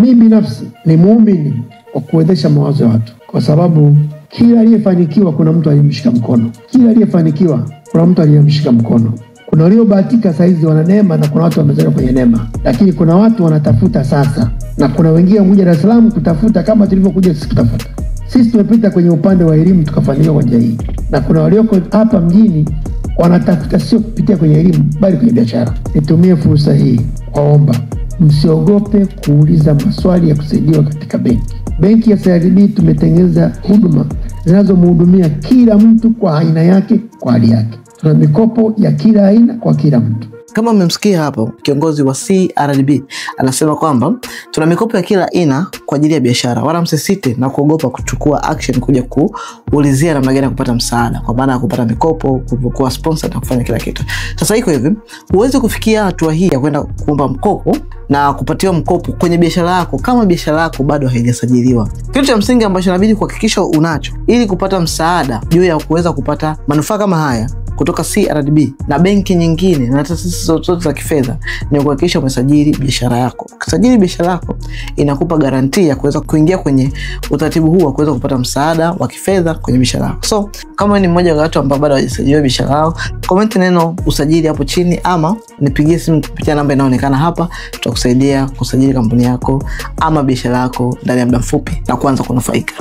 Mimi binafsi ni muumini wa kuwezesha mawazo ya watu, kwa sababu kila aliyefanikiwa kuna mtu aliyemshika mkono. Kila aliyefanikiwa kuna mtu aliyemshika mkono. Kuna waliobahatika saizi wana neema na kuna watu wamezaliwa kwenye neema. Lakini kuna watu wanatafuta sasa, na kuna wengine wamekuja Dar es Salaam kutafuta kama tulivyokuja sisi kutafuta. Sisi tumepita kwenye upande wa elimu tukafanikiwa kwa njia hii. Na kuna walioko hapa mjini wanatafuta sio kupitia kwenye elimu bali kwenye biashara. Nitumie fursa hii kuomba msiogope kuuliza maswali ya kusaidiwa katika benki. Benki ya CRDB tumetengeneza huduma zinazomhudumia kila mtu kwa aina yake, kwa hali yake. Tuna mikopo ya kila aina kwa kila mtu. Kama mmemsikia hapo kiongozi wa CRDB anasema kwamba tuna mikopo ya kila aina kwa ajili ya biashara. Wala msisite na kuogopa kuchukua action kuja kuulizia namna gani kupata msaada, kwa maana ya kupata mikopo, kuwa sponsor na kufanya kila kitu. Sasa iko hivi, huwezi kufikia hatua hii ya kwenda kuomba mkopo na kupatiwa mkopo kwenye biashara yako kama biashara yako bado haijasajiliwa. Kitu cha msingi ambacho inabidi kuhakikisha unacho ili kupata msaada juu ya kuweza kupata manufaa kama haya kutoka CRDB na benki nyingine na taasisi zote za kifedha ni kuhakikisha umesajili biashara yako. Ukisajili biashara yako inakupa garantia ya kuweza kuingia kwenye utaratibu huu wa kuweza kupata msaada wa kifedha kwenye biashara yako. So kama ni mmoja wa watu ambao bado hawajasajili biashara yao, comment neno usajili hapo chini ama nipigie simu kupitia namba inayoonekana hapa. Tutakusaidia kusajili kampuni yako ama biashara yako ndani ya muda mfupi na kuanza kunufaika.